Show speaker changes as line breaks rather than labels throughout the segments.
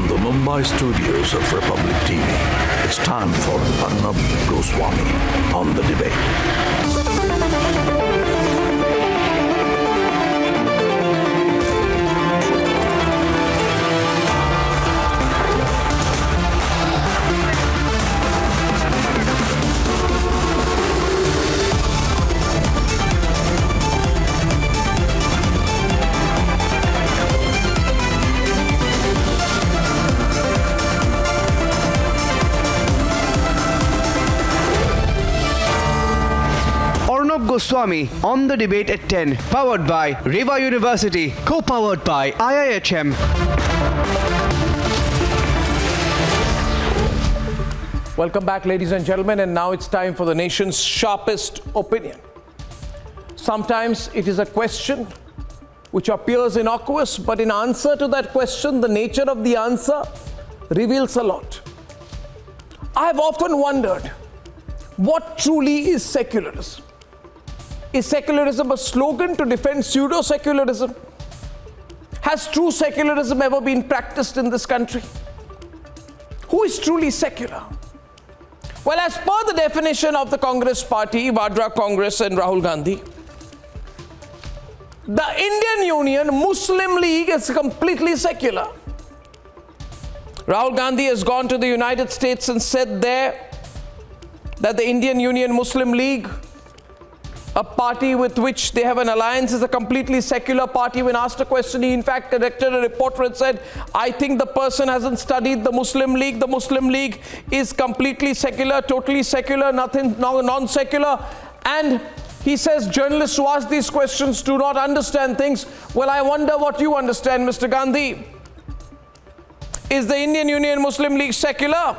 From the Mumbai studios of Republic TV, it's time for Arnab Goswami on the debate.
Arnab Goswami on the debate at 10, powered by Reva University, co-powered by IIHM.
Welcome back, ladies and gentlemen, and now it's time for the nation's sharpest opinion. Sometimes it is a question which appears innocuous, but in answer to that question, the nature of the answer reveals a lot. I have often wondered, what truly is secularism? Is secularism a slogan to defend pseudo-secularism? Has true secularism ever been practiced in this country? Who is truly secular? Well, as per the definition of the Congress party, Vadra Congress and Rahul Gandhi, the Indian Union Muslim League is completely secular. Rahul Gandhi has gone to the United States and said there that the Indian Union Muslim League, a party with which they have an alliance, is a completely secular party. When asked a question, he in fact corrected a reporter and said, I think the person hasn't studied the Muslim League. The Muslim League is completely secular, totally secular, nothing non-secular. And he says journalists who ask these questions do not understand things. Well, I wonder what you understand, Mr. Gandhi. Is the Indian Union Muslim League secular?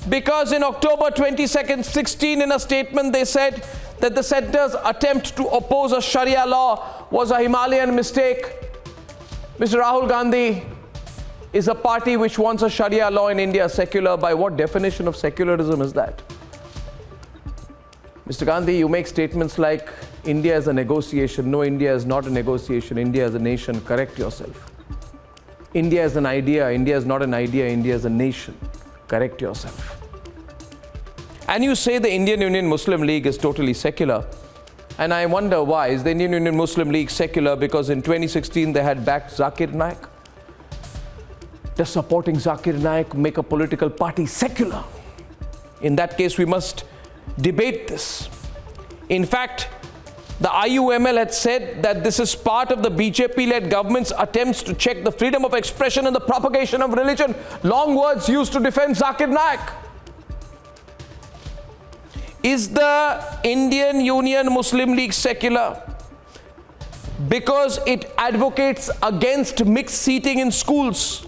Because in October 2016, in a statement, they said that the centre's attempt to oppose a Sharia law was a Himalayan mistake. Mr. Rahul Gandhi is a party which wants a Sharia law in India secular. By what definition of secularism is that? Mr. Gandhi, you make statements like India is a negotiation. No, India is not a negotiation. India is a nation. Correct yourself. India is an idea. India is not an idea. India is a nation. Correct yourself. And you say the Indian Union Muslim League is totally secular. And I wonder why. Is the Indian Union Muslim League secular because in 2016 they had backed Zakir Naik? Does supporting Zakir Naik make a political party secular? In that case, we must debate this. In fact, the IUML had said that this is part of the BJP-led government's attempts to check the freedom of expression and the propagation of religion. Long words used to defend Zakir Naik. Is the Indian Union Muslim League secular because it advocates against mixed seating in schools?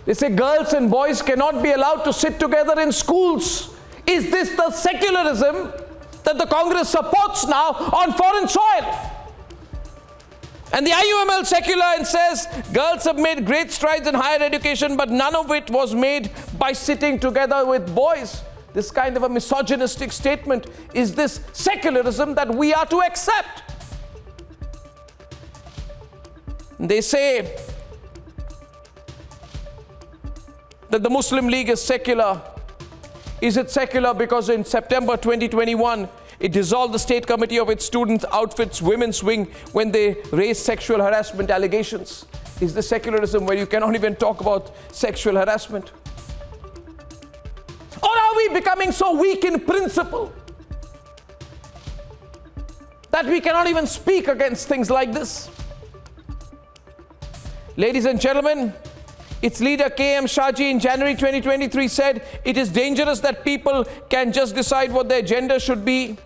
They say girls and boys cannot be allowed to sit together in schools. Is this the secularism that the Congress supports now on foreign soil? And the IUML Secular and says girls have made great strides in higher education, but none of it was made by sitting together with boys. This kind of a misogynistic statement. Is this secularism that we are to accept? They say that the Muslim League is secular. Is it secular because in September 2021, it dissolved the state committee of its student outfits women's wing when they raised sexual harassment allegations? Is this secularism where you cannot even talk about sexual harassment? Or are we becoming so weak in principle that we cannot even speak against things like this? Ladies and gentlemen, its leader KM Shaji in January 2023 said it is dangerous that people can just decide what their gender should be.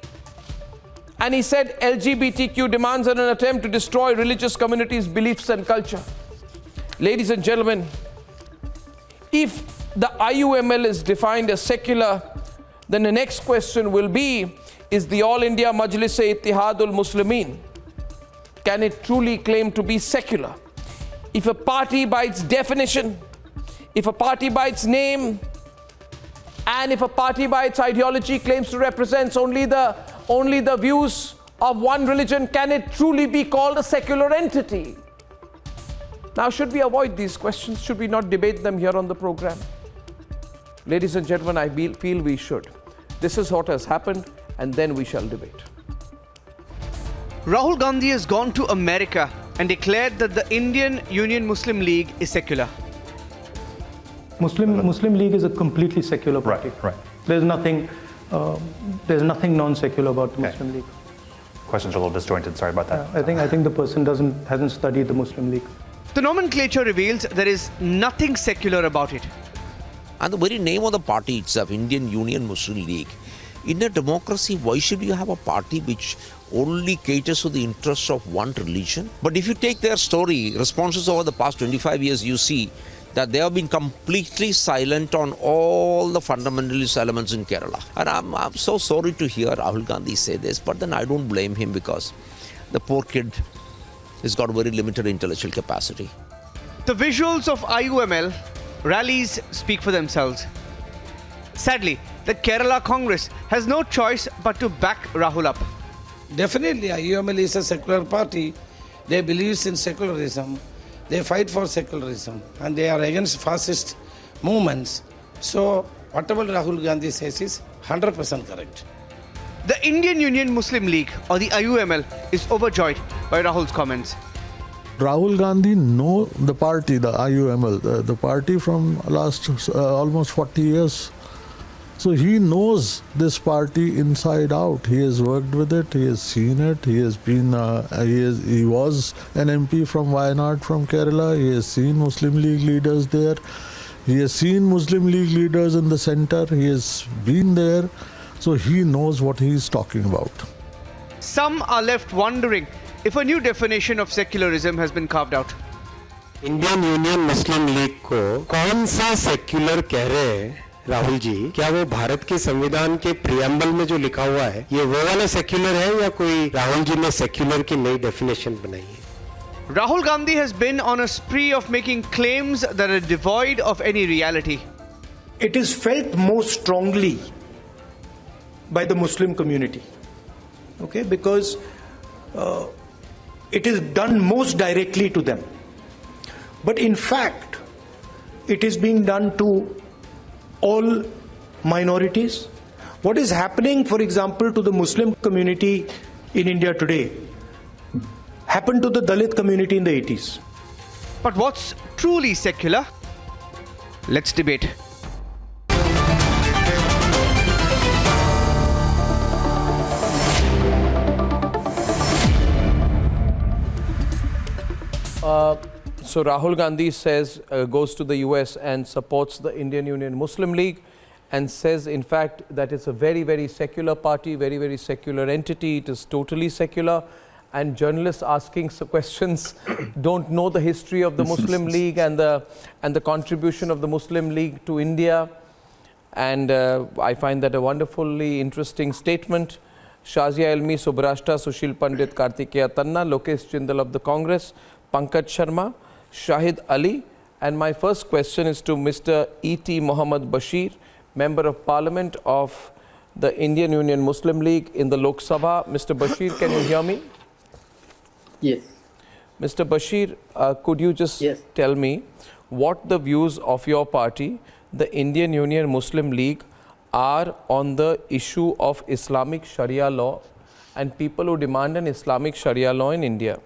And he said LGBTQ demands are an attempt to destroy religious communities' beliefs and culture. Ladies and gentlemen, if the IUML is defined as secular, then the next question will be, is the All India Majlis-e-Ittihadul Muslimin, can it truly claim to be secular? If a party by its definition, if a party by its name, and if a party by its ideology claims to represent only the views of one religion, can it truly be called a secular entity? Now, should we avoid these questions? Should we not debate them here on the program? Ladies and gentlemen, I feel we should. This is what has happened, and then we shall debate.
Rahul Gandhi has gone to America and declared that the Indian Union Muslim League is secular.
Muslim League is a completely secular party.
Right.
There's nothing non-secular about the Muslim League.
Questions are a little disjointed. Sorry about that.
I think the person hasn't studied the Muslim League.
The nomenclature reveals there is nothing secular about it.
And the very name of the party itself, Indian Union Muslim League. In a democracy, why should you have a party which only caters to the interests of one religion? But if you take their story, responses over the past 25 years, you see that they have been completely silent on all the fundamentalist elements in Kerala. And I'm so sorry to hear Rahul Gandhi say this, but then I don't blame him because the poor kid has got very limited intellectual capacity.
The visuals of IUML rallies speak for themselves. Sadly, the Kerala Congress has no choice but to back Rahul up.
Definitely, IUML is a secular party. They believe in secularism. They fight for secularism. And they are against fascist movements. So, whatever Rahul Gandhi says is 100% correct.
The Indian Union Muslim League, or the IUML, is overjoyed by Rahul's comments.
Rahul Gandhi know the party, the IUML, the party from last almost 40 years. So he knows this party inside out. He has worked with it. He has seen it. He has been. He was an MP from Wayanad, from Kerala. He has seen Muslim League leaders there. He has seen Muslim League leaders in the center. He has been there. So he knows what he is talking about.
Some are left wondering if a new definition of secularism has been carved out.
Indian union Muslim league को कौन सा secular कह रहे हैं राहुल जी? क्या वो भारत के संविधान के प्रियम्बल में जो लिखा हुआ है ये वो वाला सेक्युलर है या कोई राहुल जी ने सेक्युलर की नई डेफिनेशन बनाई है?
Rahul Gandhi has been on a spree of making claims that are devoid of any reality.
It is felt most strongly by the Muslim community, okay, because it is done most directly to them. But in fact, it is being done to all minorities. What is happening, for example, to the Muslim community in India today happened to the Dalit community in the 80s.
But what's truly secular? Let's debate.
So Rahul Gandhi says, goes to the US and supports the Indian Union Muslim League and says, in fact, that it's a very, very secular party, very, very secular entity. It is totally secular. And journalists asking questions don't know the history of the Muslim League and the contribution of the Muslim League to India. And I find that a wonderfully interesting statement. Shazia Elmi, Subrashta, Sushil Pandit, Kartikeya Tanna, Lokesh Jindal of the Congress, Pankaj Sharma, Shahid Ali. And my first question is to Mr. E.T. Mohammad Bashir, Member of Parliament of the Indian Union Muslim League in the Lok Sabha. Mr. Bashir, can you hear me?
Yes.
Mr. Bashir, could you just
Yes.
tell me what the views of your party, the Indian Union Muslim League, are on the issue of Islamic Sharia law and people who demand an Islamic Sharia law in India?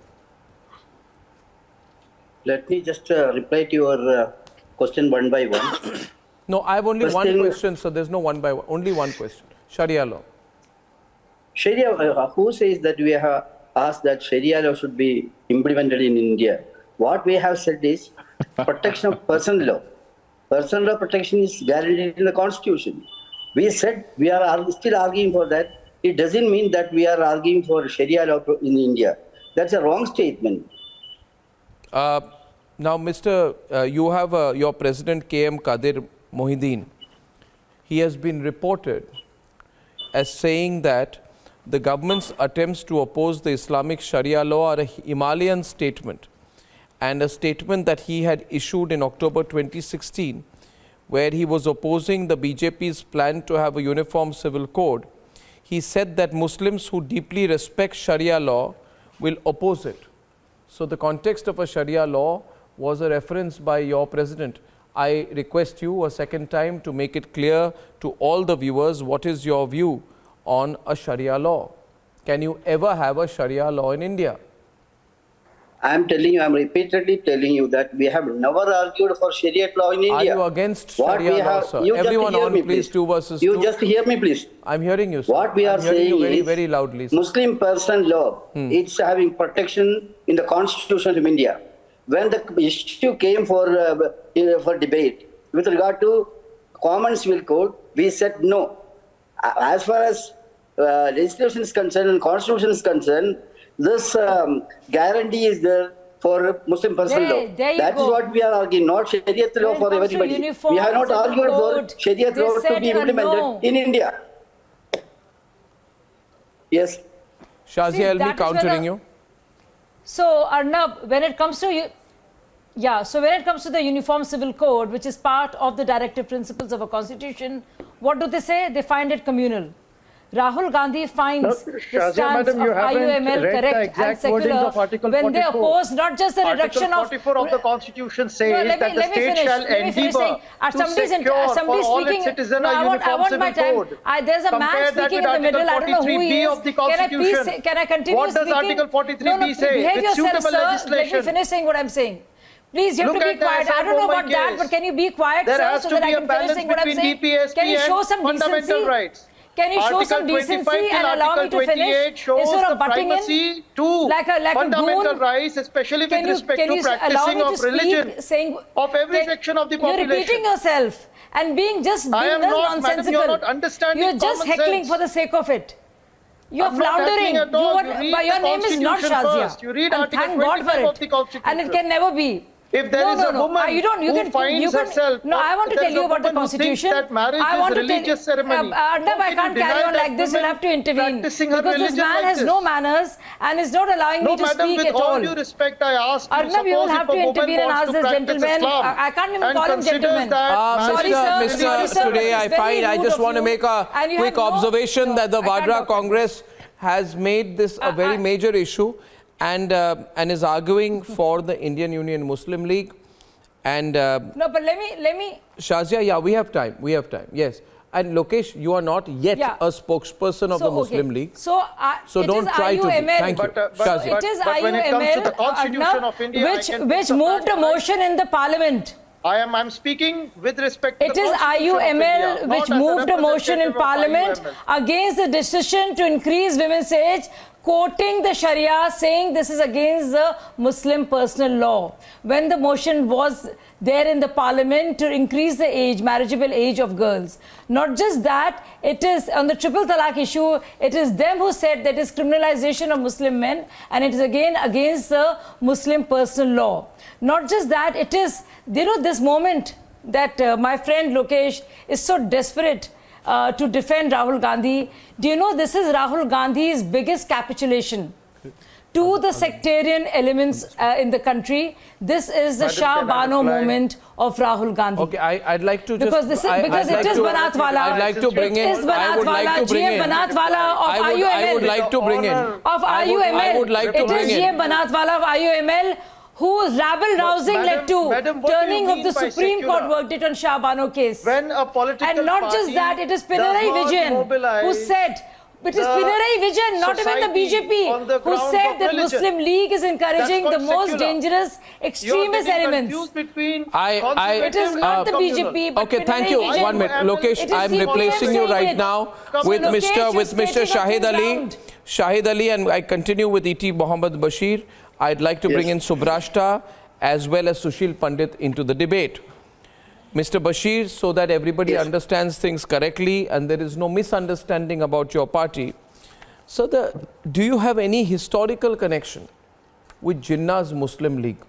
Let me just reply to your question one by one.
No, I have only
First
one
thing-
question, so there's no one by one. Only one question. Sharia law.
Sharia, who says that we have asked that Sharia law should be implemented in India? What we have said is protection of personal law. Personal law protection is guaranteed in the Constitution. We said we are still arguing for that. It doesn't mean that we are arguing for Sharia law in India. That's a wrong statement.
Now, Mr. You have your president KM Kadir Mohideen. He has been reported as saying that the government's attempts to oppose the Islamic Sharia law are a Himalayan statement, and a statement that he had issued in October 2016, where he was opposing the BJP's plan to have a uniform civil code. He said that Muslims who deeply respect Sharia law will oppose it. So the context of a Sharia law was a reference by your president. I request you a second time to make it clear to all the viewers what is your view on a Sharia law. Can you ever have a Sharia law in India?
I am telling you, I am repeatedly telling you that we have never argued for Sharia law in India.
Are you against Sharia law, sir? Everyone on, please, 2 versus 2.
You just hear me, please.
I'm hearing you, sir.
What we are saying
very,
is
very loudly, sir.
Muslim personal law, it's having protection in the Constitution of India. When the issue came for debate with regard to Common Civil Code, we said no. As far as legislation is concerned and Constitution is concerned, this guarantee is there for Muslim personal law. That is what we are arguing, not Sharia law for everybody. We have not argued for Sharia law to be implemented in India. Yes.
Shazia, I'll be countering you.
So, Arnab, when it comes to when it comes to the Uniform Civil Code, which is part of the directive principles of a constitution, what do they say? They find it communal. Rahul Gandhi finds the stance of IUML correct and secular when they oppose not just the reduction of...
Article 44 of the Constitution says that the state shall endeavour to secure for all its citizens a uniform civil code.
There's a man speaking in the middle, I don't know who he is. Can I continue
what
speaking?
What does Article 43B say?
Behave
With
yourself,
suitable
sir.
legislation.
Let me finish saying what I'm saying. Please, you have to be quiet. I don't know about that, but can you be quiet, sir, so that I can finish saying what I'm saying? Can you show some decency? Can you show some decency and allow me to finish instead of butting in like a
fundamental
goon?
rights, especially with respect to practicing of religion of every section of the population.
You're repeating yourself and being nonsensical.
Madam, you're not understanding.
You're just heckling for the sake of it. You're floundering. Your name is not Shazia.
You read
and thank God for it. And it can never be.
If there is a woman who finds herself...
No, I want to tell you about the Constitution.
That marriage is a religious ceremony.
Arnab, I can't carry on like this. You'll have to intervene. Because this man has no manners and is not allowing me to speak at all.
With all due respect, I ask you,
Arnab, you will have to intervene and ask this gentleman. I can't even call him gentleman.
Sorry, sir. Today I just want to make a quick observation that the Vadra Congress has made this a very major issue. And is arguing for the Indian Union Muslim League. And
no, but let me.
Shazia, yeah, we have time. Yes. And Lokesh, you are not yet a spokesperson of the Muslim League.
So
don't try to be. Thank you. Shazia.
It is IUML which moved a motion in the parliament.
I'm speaking with respect to
the Constitution. It is IUML which moved a motion in parliament against the decision to increase women's age, quoting the Sharia, saying this is against the Muslim personal law. When the motion was there in the parliament to increase the age, marriageable age of girls. Not just that, it is on the triple talaq issue, it is them who said that it is criminalization of Muslim men and it is again against the Muslim personal law. Not just that, it is, this moment that my friend Lokesh is so desperate to defend Rahul Gandhi. Do you know this is Rahul Gandhi's biggest capitulation to the sectarian elements in the country? This is the Shah Bano moment of Rahul Gandhi.
Okay, I'd like to just...
Because it is Banatwala.
I'd like to bring in...
It is Banatwala, GM Banatwala of IUML.
I would like to bring in...
Of IUML.
I would like to bring in...
It is GM Banatwala of IUML whose rabble-rousing led to turning of the Supreme Court verdict on Shah Bano case.
When a political
and not just that, it is Pinarayi Vijayan who said... It is Pinarayi Vijayan, not even the BJP, who said that Muslim League is encouraging the most dangerous extremist elements.
It
is not the BJP, but
okay, thank you. 1 minute. Lokesh, I'm replacing you right now with Mr. Shahid Ali, and I continue with E.T. Mohammed Bashir. I'd like to bring in Subrashta as well as Sushil Pandit into the debate. Mr. Bashir, so that everybody understands things correctly and there is no misunderstanding about your party. So, do you have any historical connection with Jinnah's Muslim League?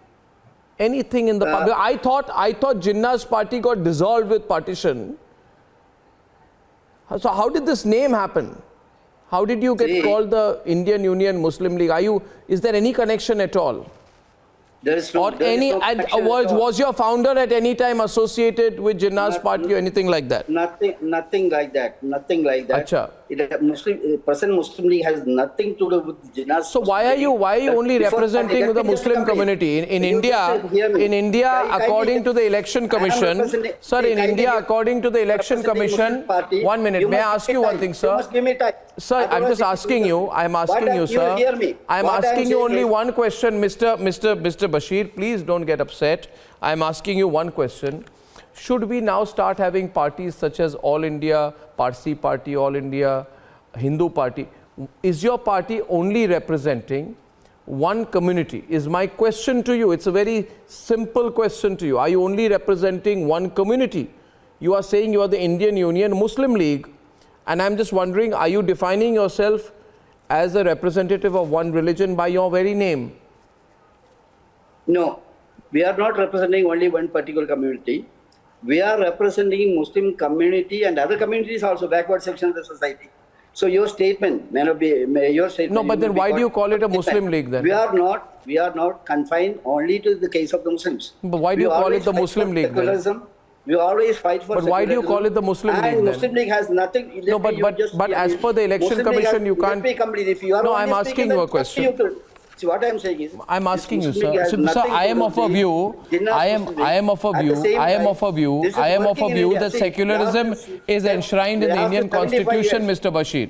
Anything in the public? I thought Jinnah's party got dissolved with partition. So, how did this name happen? How did you get called the Indian Union Muslim League? Is there any connection at all?
There is no.
Or
there is
any,
no
and
connection at all.
was your founder at any time associated with Jinnah's party or anything like that?
Nothing like that. Nothing like that.
Acha.
Present Muslim League has nothing to do with Jinnah's.
So why are you only representing the Muslim community in India? In India, according to the election commission, sir, in India, according to the election commission, 1 minute. May I ask you one thing, sir? Sir, I'm just asking you. I'm asking you, sir. I'm asking you only one question, Mr. Bashir. Please don't get upset. I'm asking you one question. Should we now start having parties such as All India, Parsi Party, All India, Hindu Party? Is your party only representing one community? Is my question to you. It's a very simple question to you. Are you only representing one community? You are saying you are the Indian Union Muslim League, and I'm just wondering, are you defining yourself as a representative of one religion by your very name?
No, we are not representing only one particular community. We are representing Muslim community and other communities also, backward section of the society. So your statement may not be your statement.
No, but then why do you call it a Muslim League then?
We are not confined only to the case of the Muslims.
But why do you call it the Muslim League then?
We always fight for
But why do you call it the Muslim League then?
Muslim League has nothing.
No, but as per the election commission, you can't. No, I'm asking you a question.
See, what I am saying is,
I'm asking you, sir. So, I am of a view. I am of a view that secularism is enshrined in the Indian Constitution, Mr. Bashir.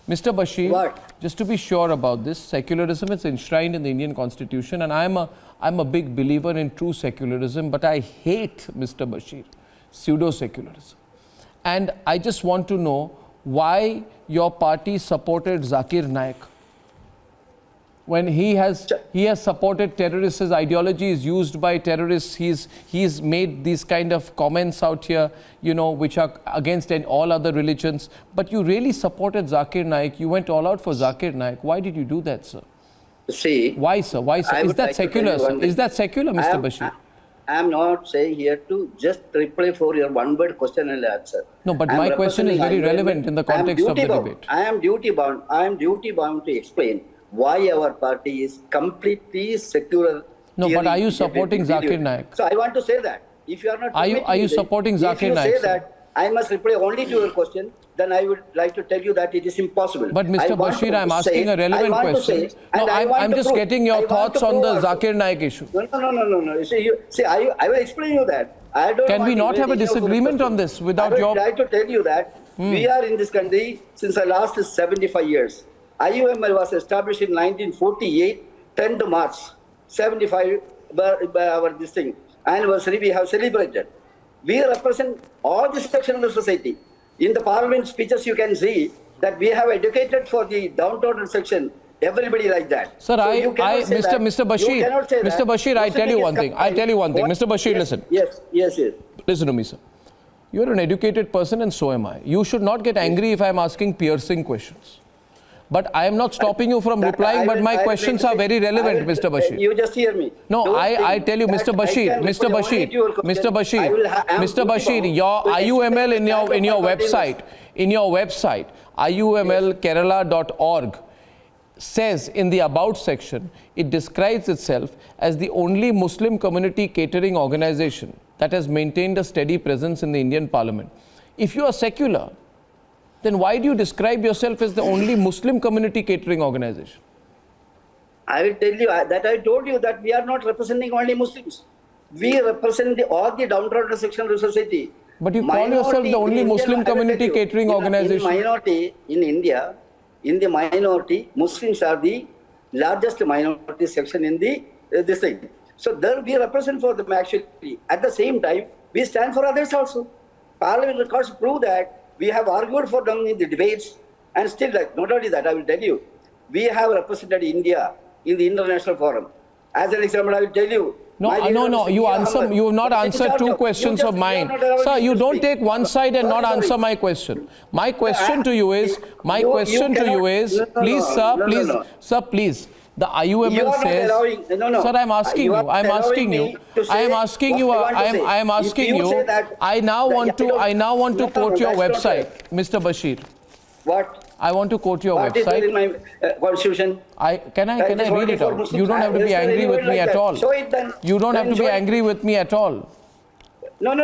Mr. Bashir, just to be sure about this, secularism is enshrined in the Indian Constitution, and I'm a big believer in true secularism, but I hate, Mr. Bashir, pseudo-secularism. And I just want to know why your party supported Zakir Naik when he has supported terrorists. His ideology is used by terrorists. He's made these kind of comments out here, you know, which are against all other religions. But you really supported Zakir Naik. You went all out for Zakir Naik. Why did you do that, sir?
See,
why, sir? Why, sir? Is that secular, sir? Is that secular, Mr. Bashir?
I am not saying here to just reply for your one-word question and answer.
No, but my question is very relevant in the context of the debate.
I am duty bound to explain why our party is completely secular.
No, but are you supporting Zakir Naik?
So I want to say that. If you are not,
are you supporting Zakir Naik?
If you say that I must reply only to your question, then I would like to tell you that it is impossible.
But Mr. Bashir, I'm asking a relevant question. No, I'm just getting your thoughts on the Zakir Naik issue.
No. See, I will explain you that. I don't.
Can we not have a disagreement on this without your?
I would like to tell you that we are in this country since the last 75 years. IUML was established in 1948, 10th March, 75 by our this thing, anniversary we have celebrated. We represent all this section of the society. In the parliament speeches, you can see that we have educated for the downtrodden section, everybody like that.
Sir, so Mr. Bashir, I tell you one thing. Mr. Bashir, listen.
Yes.
Listen to me, sir. You are an educated person and so am I. You should not get angry if I am asking piercing questions. But I am not stopping you from replying, but my questions are very relevant, Mr. Bashir.
You just hear me.
No, I tell you, Mr. Bashir, your IUML in your website, IUMLkerala.org, says in the About section, it describes itself as the only Muslim community catering organization that has maintained a steady presence in the Indian Parliament. If you are secular, then why do you describe yourself as the only Muslim community catering organization?
I will tell you that I told you that we are not representing only Muslims. We represent all the downtrodden section of the society.
But you call yourself the only Muslim community catering organization.
In minority in India, in the minority, Muslims are the largest minority section in the this thing. So there we represent for them actually. At the same time, we stand for others also. Parliament records prove that. We have argued for them in the debates, and still, not only that, I will tell you, we have represented India in the international forum. As an example, I will tell you.
No, you have not answered two questions of mine. Sir, you don't take one side and not answer my question. My question to you is, please. The IUML says, sir, I'm asking you, I now want to quote your website, Mr. Bashir.
What?
I want to quote your
What is there
website.
in my constitution?
Can I read it out? You don't have to be angry with me at all.
Show it then.
You don't have
Then
to be
show it.
angry with me at all.
No.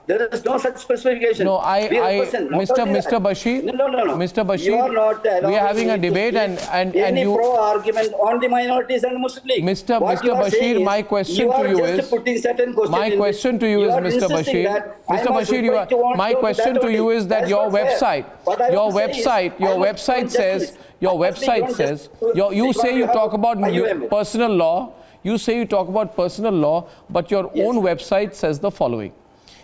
There is no such specification.
No, Mr. Bashir,
No.
Mr. Bashir,
You are not
we are having a
allowed to
debate
give
and
any
you,
pro-argument on the minorities and Muslim League.
Mr.
What you are
Bashir,
saying is,
my question to you
You are
is,
just putting certain questions
my
in
question
which
to you is,
are
Mr.
insisting
Bashir,
that I
Mr.
must
Bashir,
reply to one
my
to
question
that
to you
only.
is that
That's
your
not fair.
website,
What I
your
want to say is,
website, your
I must
website
want
says,
justice.
your
Honestly,
website
don't
says,
just-
you say you
have
talk about
IUML.
personal law, you say you talk about personal law, but your own website says the following.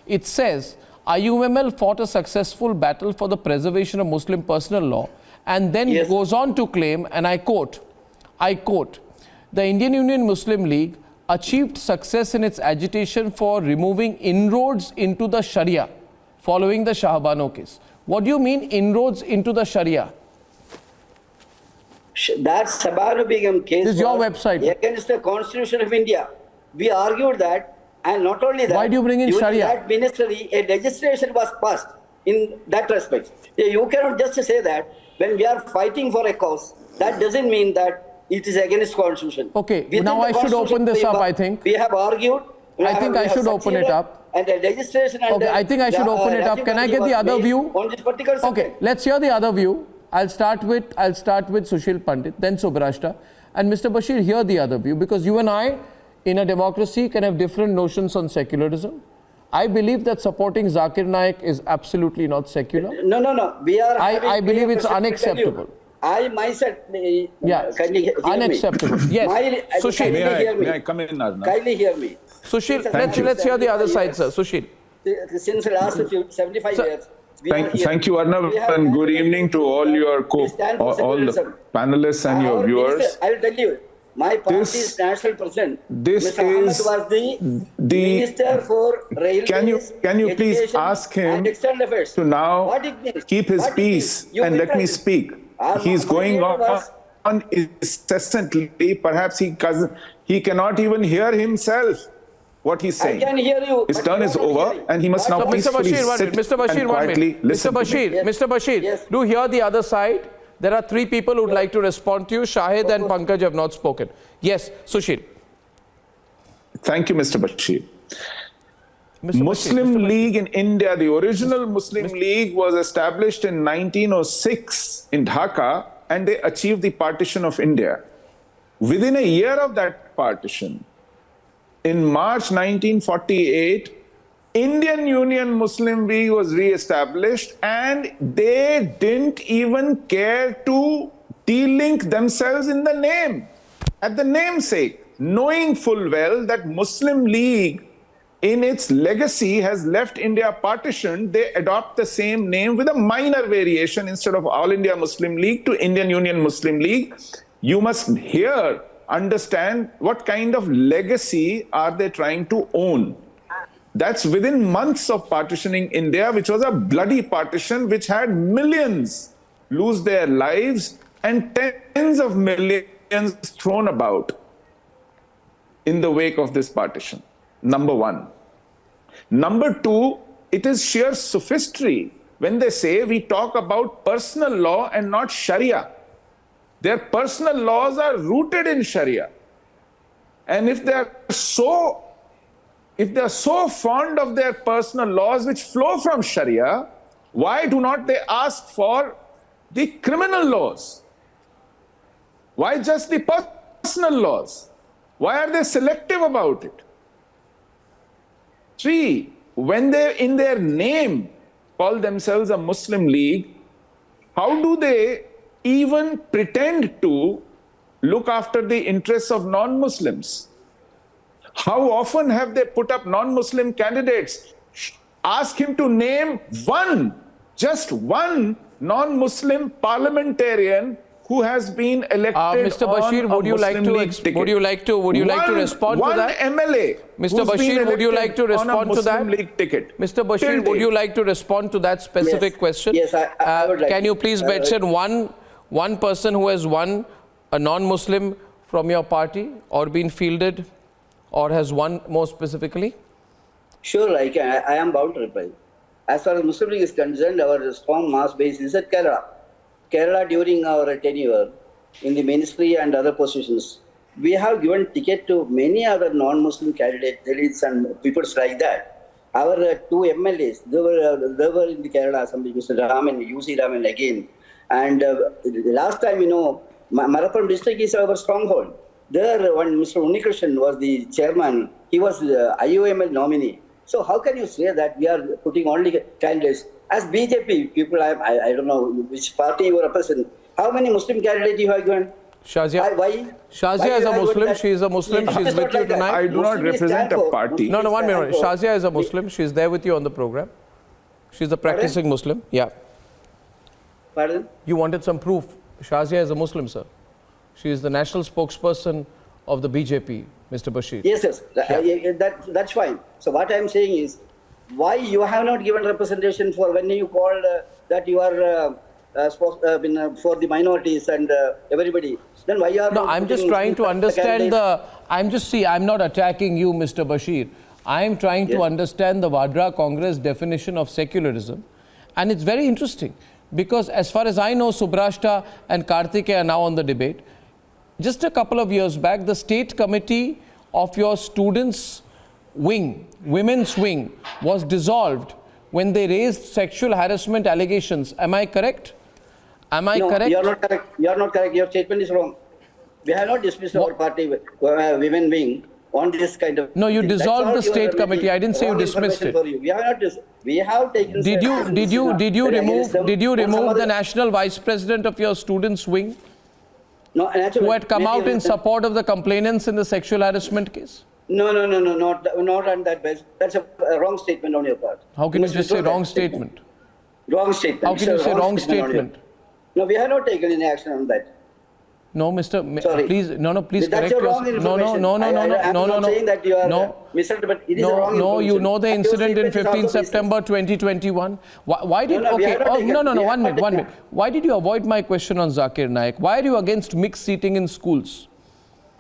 It says, IUML fought a successful battle for the preservation of Muslim personal law, and then goes on to claim, and I quote, the Indian Union Muslim League achieved success in its agitation for removing inroads into the Sharia following the Shahbano case. What do you mean inroads into the Sharia?
That Sabano Begum case
This is your
was
website.
against the Constitution of India. We argued that, and not only that,
Why do you bring in
during
Sharia?
that ministry, a legislation was passed in that respect. You cannot just say that when we are fighting for a cause, that doesn't mean that it is against Constitution.
Okay,
Within
now
the
I should open this up, I think.
We have argued.
I think I should open it up.
And the legislation and
Okay, I think I should open it up. Can I get the other view?
On this particular subject.
Okay, let's hear the other view. I'll start with Sushil Pandit, then Subrashta, and Mr. Bashir, hear the other view, because you and I, in a democracy, can have different notions on secularism. I believe that supporting Zakir Naik is absolutely not secular.
No. We are.
I believe it's unacceptable.
I myself.
Yeah,
Kindly hear
unacceptable.
Me.
Yes, Sushil.
May I come in, Arnab? Kindly hear me.
Sushil, let's hear the other side, sir. Sushil.
Since the last 75 years.
Thank you, Arnab, and good evening to all your all the panelists and your viewers.
I will tell you, my party's national president,
This
Mr. Ahmed,
is
was the Minister for Railways,
Can you please
Education
ask him
and External Affairs.
to now
What it means?
keep his
What it
peace
means? You
and let me
reply.
speak? He's
my
going
neighbor was-
on incessantly. Perhaps he cannot even hear himself what he's saying.
I can hear you.
His
but
turn
you
is
are not
over,
hearing.
and he must now
Mr.
peacefully
Bashir, 1
sit
minute. Mr. Bashir,
and
1
quietly
minute.
listen
Mr.
to me.
Bashir, Mr. Bashir, do hear the other side. There are 3 people who would like to respond to you. Shahid and Pankaj have not spoken. Yes, Sushil.
Thank you, Mr. Bashir.
Mr.
Muslim
Bashir.
League in India, the original Muslim League was established in 1906 in Dhaka, and they achieved the partition of India. Within a year of that partition, in March 1948, Indian Union Muslim League was re-established, and they didn't even care to de-link themselves in the name, at the namesake, knowing full well that Muslim League in its legacy has left India partitioned. They adopt the same name with a minor variation. Instead of All India Muslim League to Indian Union Muslim League. You must here understand what kind of legacy are they trying to own. That's within months of partitioning India, which was a bloody partition, which had millions lose their lives and tens of millions thrown about in the wake of this partition. Number one. Number two, it is sheer sophistry when they say we talk about personal law and not Sharia. Their personal laws are rooted in Sharia. And if they are so fond of their personal laws which flow from Sharia, why do not they ask for the criminal laws? Why just the personal laws? Why are they selective about it? 3, when they in their name call themselves a Muslim League, how do they even pretend to look after the interests of non-Muslims? How often have they put up non-Muslim candidates? Ask him to name just one non-Muslim parliamentarian who has been elected.
Mr. Bashir, would you like to respond to that?
One MLA.
Mr. Bashir, would you like to respond to that?
League ticket.
Mr. Bashir, would you like to respond to that specific question?
Yes, I would like
Can you
to.
please mention one person who has won a non-Muslim from your party or been fielded or has won more specifically?
Sure, I am bound to reply. As far as Muslim League is concerned, our strong mass base is at Kerala. Kerala during our tenure in the ministry and other positions, we have given ticket to many other non-Muslim candidates, Dalits and peoples like that. Our two MLAs, they were in the Kerala Assembly, Mr. Raman, UC Raman again. And last time, Malappuram district is our stronghold. There, when Mr. Unnikrishnan was the chairman, he was the IUML nominee. So how can you say that we are putting only candidates? As BJP people, I don't know which party you represent. How many Muslim candidates you have given?
Shazia.
Why?
Shazia is a Muslim. She is a Muslim. She is with you tonight.
I do not represent a party.
No, 1 minute. Shazia is a Muslim. She is there with you on the program. She is a practicing Muslim. Yeah.
Pardon?
You wanted some proof. Shazia is a Muslim, sir. She is the national spokesperson of the BJP, Mr. Bashir.
Yes. That's fine. So what I am saying is, why you have not given representation for when you called that you are for the minorities and everybody? Then why you are?
No, I'm just trying to understand I'm not attacking you, Mr. Bashir. I am trying to understand the Vadra Congress definition of secularism, and it's very interesting because as far as I know, Subrashta and Karthike are now on the debate. Just a couple of years back, the state committee of your students' wing, women's wing, was dissolved when they raised sexual harassment allegations. Am I correct? Am I correct?
You are not correct. You are not correct. Your statement is wrong. We have not dismissed our party women wing on this kind of.
No, you dissolved the state committee. I didn't say you dismissed it.
We have not. We have taken.
Did you remove the national vice president of your students' wing?
No,
who had come out in support of the complainants in the sexual harassment case?
No, not on that basis. That's a wrong statement on your part.
How can you just say wrong statement?
Wrong statement.
How can you say wrong statement?
No, we have not taken any action on that.
No, Mr. Please, please
that's
correct
wrong
yourself. No.
I'm not saying that you are misinterpreting, but it is wrong information.
No, you know the incident in 15 September 2021. Why did, okay, one minute. Why did you avoid my question on Zakir Naik? Why are you against mixed seating in schools?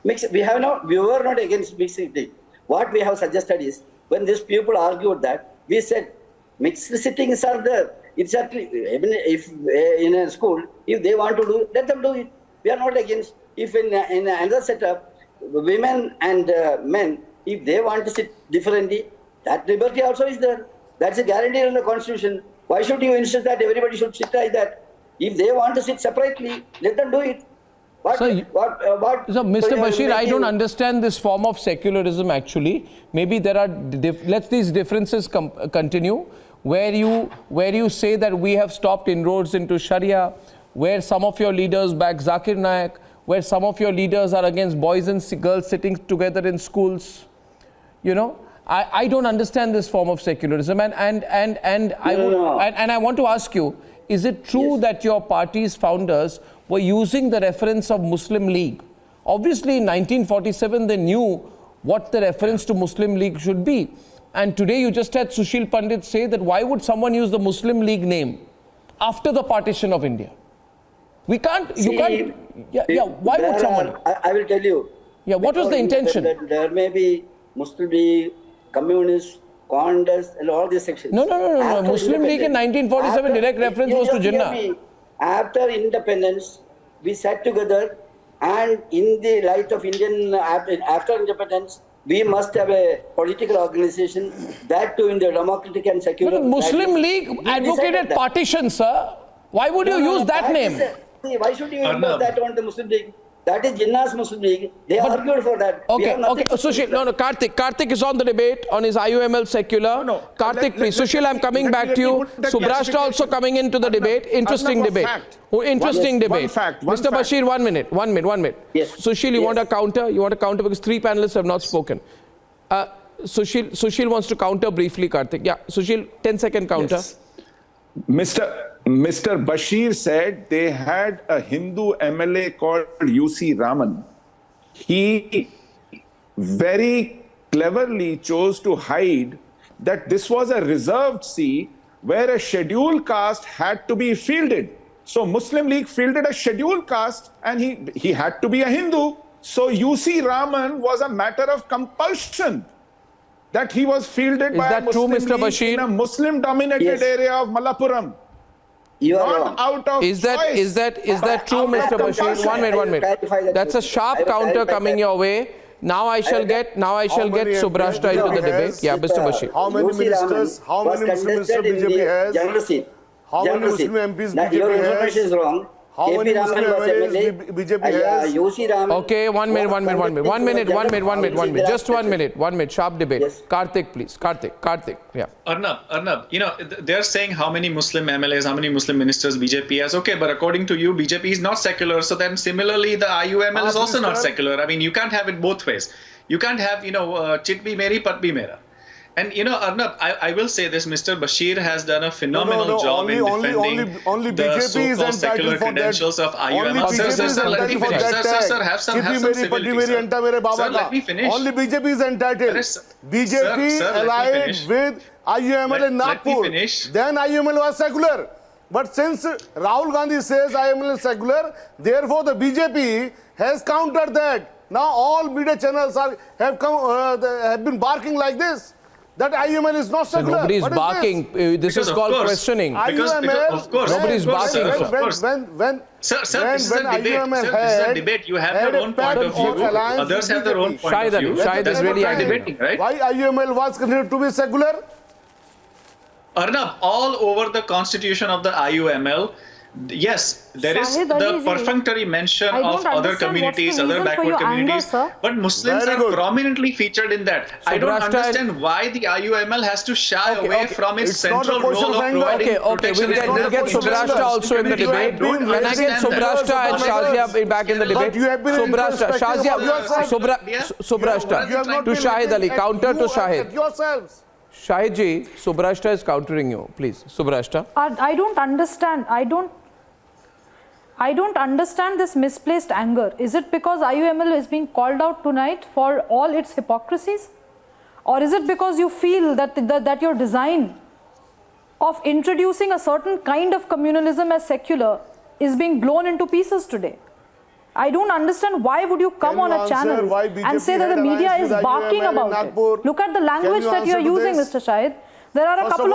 We were not against mixed seating. What we have suggested is, when these people argued that, we said, mixed sittings are there. It's actually, even if in a school, if they want to do it, let them do it. We are not against. If in another setup, women and men, if they want to sit differently, that liberty also is there. That's a guarantee in the Constitution. Why should you insist that everybody should sit like that? If they want to sit separately, let them do it.
So, Mr. Bashir, I don't understand this form of secularism actually. Maybe there are, let these differences continue, where you say that we have stopped inroads into Sharia, where some of your leaders back Zakir Naik, where some of your leaders are against boys and girls sitting together in schools. I don't understand this form of secularism, and I want to ask you, is it true that your party's founders were using the reference of Muslim League? Obviously, in 1947, they knew what the reference to Muslim League should be. And today, you just had Sushil Pandit say that why would someone use the Muslim League name after the partition of India? We can't, why would someone?
I will tell you.
Yeah, what was the intention?
There may be Muslim League, communists, Congress, and all these sections.
No. Muslim League in 1947, direct reference was to Jinnah.
After independence, we sat together, and in the light of after independence, we must have a political organization, that too in the democratic and secular.
Muslim League advocated partition, sir. Why would you use that name?
Why should you impose that on the Muslim League? That is Jinnah's Muslim League. They argued for that.
Okay. Sushil, Karthik is on the debate on his IUML Secular. Karthik, please. Sushil, I'm coming back to you. Subrashta also coming into the debate. Interesting debate. Interesting debate. Mr. Bashir, 1 minute. 1 minute.
Yes.
Sushil, you want a counter? You want a counter because 3 panelists have not spoken. Sushil wants to counter briefly, Karthik. Yeah, Sushil, 10-second counter.
Yes. Mr. Bashir said they had a Hindu MLA called UC Raman. He very cleverly chose to hide that this was a reserved seat where a scheduled caste had to be fielded. So Muslim League fielded a scheduled caste and he had to be a Hindu. So UC Raman was a matter of compulsion that he was fielded by a Muslim League in a Muslim-dominated area of Malappuram.
You are
not
wrong.
out of
Is that true, Mr. Bashir? One minute. That's a sharp counter coming your way. Now I shall get Subrashta into the debate. Yeah, Mr. Bashir.
How many ministers? How many Muslim ministers BJP has?
General seat.
How many Muslim MPs
Your
BJP
information is
has?
wrong.
How many Muslim MLAs BJP has?
Okay, one minute. Just 1 minute. 1 minute. Sharp debate.
Yes.
Karthik, please. Karthik. Yeah.
Arnab, they're saying how many Muslim MLAs, how many Muslim ministers BJP has. Okay, but according to you, BJP is not secular. So then similarly, the IUML is also not secular. I mean, you can't have it both ways. You can't have, chit bhi meri, pat bhi mera. And Arnab, I will say this: Mr. Bashir has done a phenomenal job in defending the so-called secular credentials of IUML. Sir, let me finish. Sir, have some civility, sir. Sir, let me finish.
Only BJP is entitled. BJP allied with IUML in Nagpur. Then IUML was secular. But since Rahul Gandhi says IUML is secular, therefore the BJP has countered that. Now all media channels have been barking like this. That IUML is not secular.
So nobody is barking. This is called questioning.
Because of course.
Nobody is barking.
Sir, this is a debate. You have your own point of view. Others have their own point of view.
Shahid is really
debating, right?
Why IUML was considered to be secular?
Arnab, all over the constitution of the IUML, yes, there is the perfunctory mention of other communities, other backward communities, but Muslims are prominently featured in that. I don't understand why the IUML has to shy away from its central role of providing protection.
We'll get Subrashta also in the debate. When I get Subrashta and Shazia back in the debate, Subrashta to Shahid Ali, counter to Shahid. Shahid ji, Subrashta is countering you. Please, Subrashta.
I don't understand. I don't understand this misplaced anger. Is it because IUML is being called out tonight for all its hypocrisies? Or is it because you feel that your design of introducing a certain kind of communalism as secular is being blown into pieces today? I don't understand why would you come on a channel and say that the media is barking about it. Look at the language that you are using, Mr. Shahid. There are a couple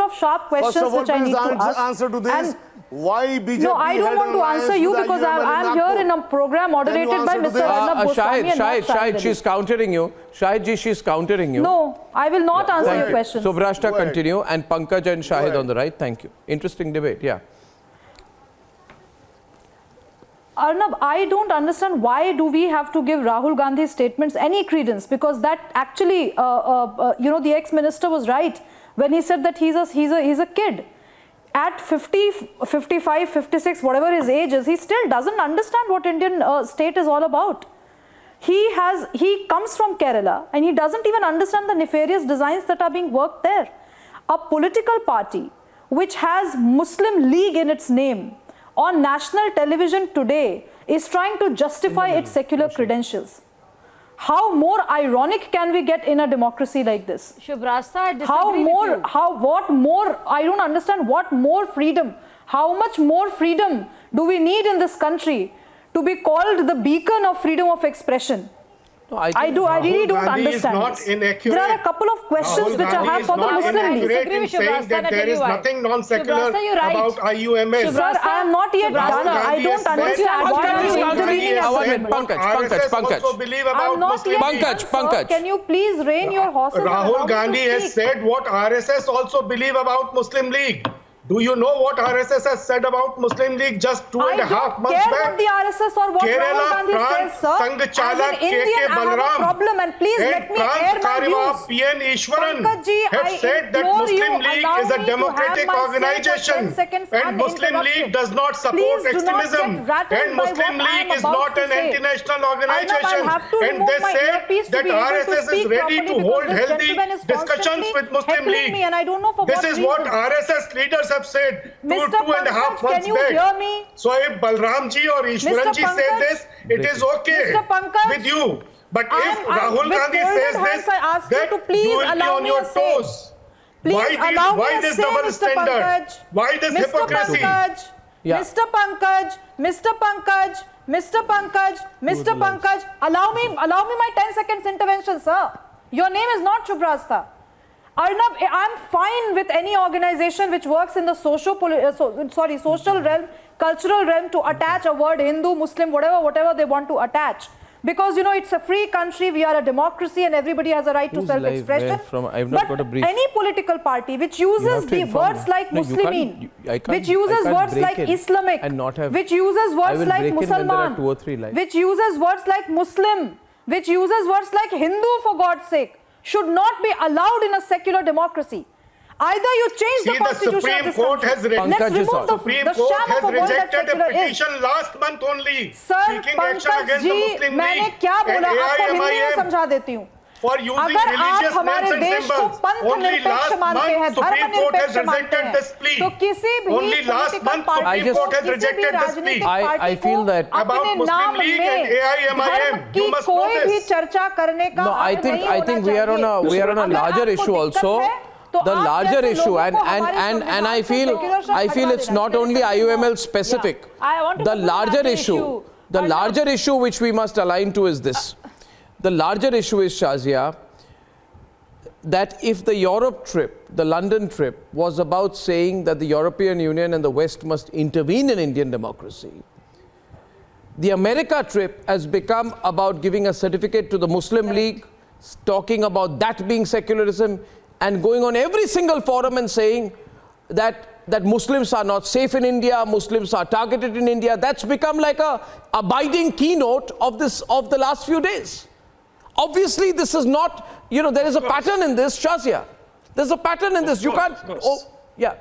of sharp questions which I need to ask.
Answer to this. Why BJP?
No, I don't want to answer you because I am here in a program moderated by Mr. Arnab Goswami and not
Shahid, she's countering you. Shahid ji, she's countering you.
No, I will not answer your questions.
Subrashta, continue, and Pankaj and Shahid on the right. Thank you. Interesting debate, yeah.
Arnab, I don't understand why do we have to give Rahul Gandhi's statements any credence, because that actually, the ex-minister was right when he said that he's a kid. At 50, 55, 56, whatever his age is, he still doesn't understand what Indian state is all about. He comes from Kerala and he doesn't even understand the nefarious designs that are being worked there. A political party which has Muslim League in its name on national television today is trying to justify its secular credentials. How more ironic can we get in a democracy like this?
Shubrasta, I disagree with you.
What more? I don't understand what more freedom. How much more freedom do we need in this country to be called the beacon of freedom of expression?
No,
I really don't understand this. There are a couple of questions which I have for the Muslim League.
There is nothing non-secular about IUML.
Sir, I am not yet done. I don't understand why are you intervening as
Pankaj.
Can you please rein your horses?
Rahul Gandhi has said what RSS also believe about Muslim League. Do you know what RSS has said about Muslim League just 2.5 months back?
I don't care what the RSS or what Rahul Gandhi says, sir. As an Indian, I have a problem, and please let me air my views.
PN Ishwaran have said that Muslim League is a democratic organization and Muslim League does not support extremism and Muslim League is not an anti-national organization, and they say that RSS is ready to hold healthy discussions with Muslim League. This is what RSS leaders have said 2.5 months back.
Can you hear me?
So if Balramji or Ishwaranji say this, it is okay with you. But if Rahul Gandhi says this, then you will be on your toes. Why this double standard? Why this hypocrisy?
Mr. Pankaj, allow me my 10 seconds intervention, sir. Your name is not Shubrasta. Arnab, I'm fine with any organization which works in the social realm, cultural realm to attach a word Hindu, Muslim, whatever they want to attach. Because, you know, it's a free country, we are a democracy and everybody has a right to self-expression. But any political party which uses the words like Muslimin, which uses words like Islamic, which uses words like Musalman, which uses words like Muslim, which uses words like Hindu for God's sake, should not be allowed in a secular democracy. Either you change the constitution of this country. Let's remove the sham of a word that secular is.
Last month only.
Sir, Pankaj ji, मैंने क्या बोला आपको हिंदी में समझा देती हूँ. अगर आप हमारे देश को पंथ निरपेक्ष मानते हैं, धर्म निरपेक्ष मानते हैं, तो किसी भी पॉलिटिकल पार्टी को, किसी भी राजनीतिक पार्टी को अपने नाम में धर्म की कोई भी चर्चा करने का हक नहीं होना चाहिए.
I think we are on a larger issue also. The larger issue, and I feel it's not only IUML specific. The larger issue which we must align to is this. The larger issue is, Shazia, that if the Europe trip, the London trip, was about saying that the European Union and the West must intervene in Indian democracy, the America trip has become about giving a certificate to the Muslim League, talking about that being secularism, and going on every single forum and saying that Muslims are not safe in India, Muslims are targeted in India. That's become like a abiding keynote of the last few days. Obviously, this is not, you know, there is a pattern in this, Shazia. There's a pattern in this. You can't, yeah.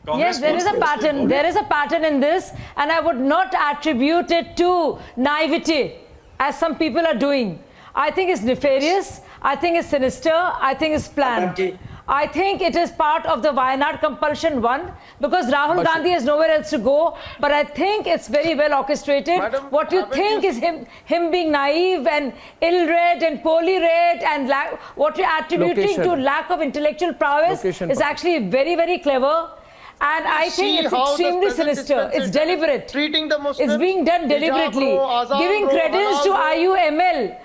Yes, there is a pattern. There is a pattern in this, and I would not attribute it to naivety, as some people are doing. I think it's nefarious. I think it's sinister. I think it's planned. I think it is part of the Wayanad compulsion one, because Rahul Gandhi has nowhere else to go. But I think it's very well orchestrated. What you think is him being naive and ill-read and poorly read, and what you're attributing to lack of intellectual prowess is actually very, very clever. And I think it's extremely sinister. It's deliberate. It's being done deliberately. Giving credence to IUML.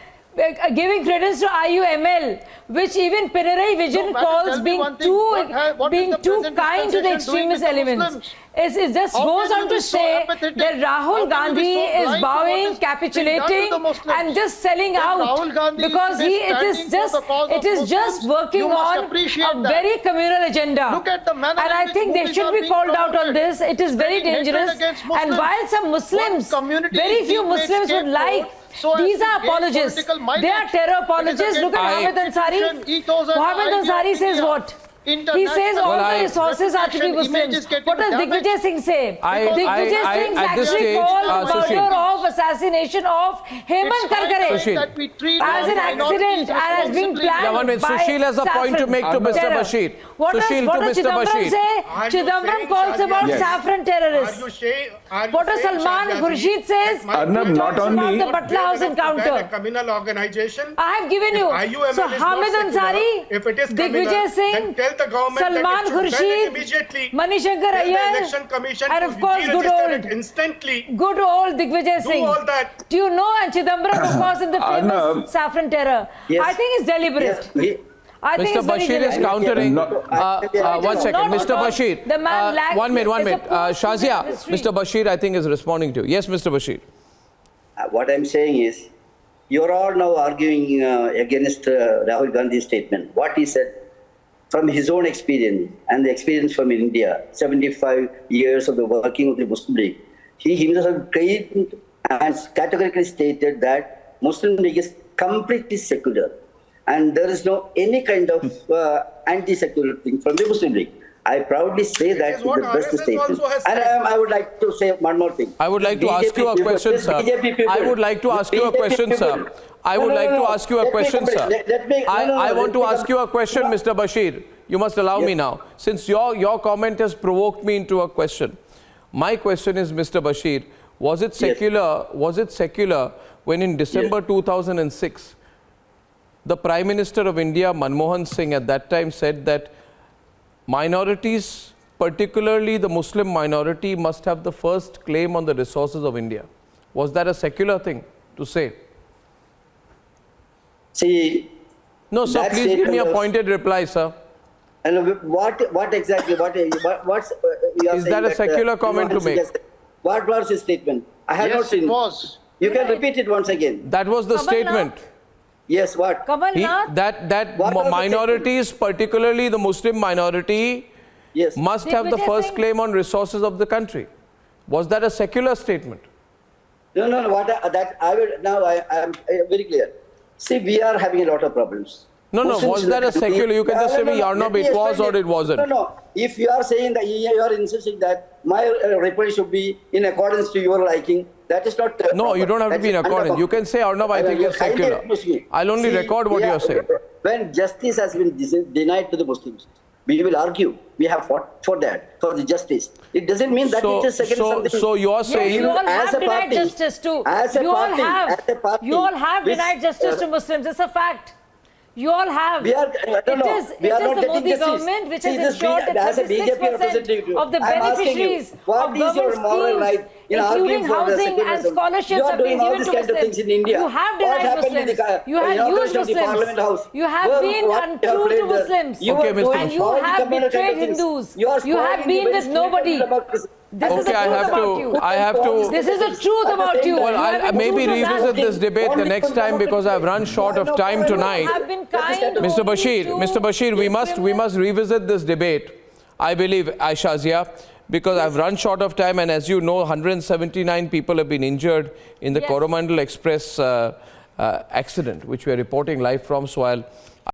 Giving credence to IUML, which even Pinarayi Vijayan calls being too kind to the extremist elements. It just goes on to say that Rahul Gandhi is bowing, capitulating, and just selling out because it is just working on a very communal agenda. And I think they should be called out on this. It is very dangerous. And while some Muslims, very few Muslims would like, these are apologists. They are terror apologists. Look at Mohammed Ansari. Mohammed Ansari says what? He says all the resources are to be Muslims. What does Digvijay Singh say? Digvijay Singh actually called the murder of assassination of Hemant Karkare as an accident and as being planned by
Sushil has a point to make to Mr. Bashir.
What does Chidambaram say? Chidambaram calls about saffron terrorists. What does Salman Khurshid says?
Arnab, not only
the Batla House encounter.
Communal organization.
I have given you. So Hamid Ansari, Digvijay Singh, Salman Khurshid, Manishankar Iyer, and of course good old Digvijay Singh. Do you know? And Chidambaram, of course, in the famous saffron terror. I think it's deliberate.
Mr. Bashir is countering. 1 second. Mr. Bashir. 1 minute. Shazia, Mr. Bashir, I think, is responding to you. Yes, Mr. Bashir.
What I'm saying is, you're all now arguing against Rahul Gandhi's statement. What he said from his own experience and the experience from India, 75 years of the working of the Muslim League, he himself claimed and categorically stated that Muslim League is completely secular. And there is no any kind of anti-secular thing from the Muslim League. I proudly say that with the best statement. And I would like to say one more thing.
I would like to ask you a question, sir. I would like to ask you a question, sir. I would like to ask you a question, sir. I want to ask you a question, Mr. Bashir. You must allow me now. Since your comment has provoked me into a question. My question is, Mr. Bashir, was it secular? Was it secular when in December 2006, the Prime Minister of India, Manmohan Singh, at that time said that minorities, particularly the Muslim minority, must have the first claim on the resources of India? Was that a secular thing to say?
See,
No, sir, please give me a pointed reply, sir.
And what exactly, what's you are
Is
saying
that a secular comment to make?
What was his statement? I have not seen
it. Was.
You can repeat it once again.
That was the statement.
Yes, what?
That minorities, particularly the Muslim minority, must have the first claim on resources of the country. Was that a secular statement?
No. I am very clear. See, we are having a lot of problems.
No, was that a secular? You can just say, Arnab, it was or it wasn't.
No. If you are saying that you are insisting that my reply should be in accordance to your liking, that is not.
No, you don't have to be in accordance. You can say, Arnab, I think it's secular. I'll only record what you are saying.
When justice has been denied to the Muslims, we will argue. We have fought for that, for the justice. It doesn't mean that it is second.
So you are saying,
you all have denied justice to. You all have denied justice to Muslims. It's a fact. You all have.
It is
the Modi government which has ensured that 36% of the beneficiaries of government schemes, including housing and scholarships, have been given to Muslims. You have denied Muslims. You have used Muslims. You have been untrue to Muslims. And you have betrayed Hindus. You have been with nobody. This is the truth about you. This is the truth about you.
Well, I'll maybe revisit this debate the next time because I've run short of time tonight. Mr. Bashir, we must revisit this debate, I believe, Aisha Zia, because I've run short of time, and as you know, 179 people have been injured in the Coromandel Express accident, which we are reporting live from. So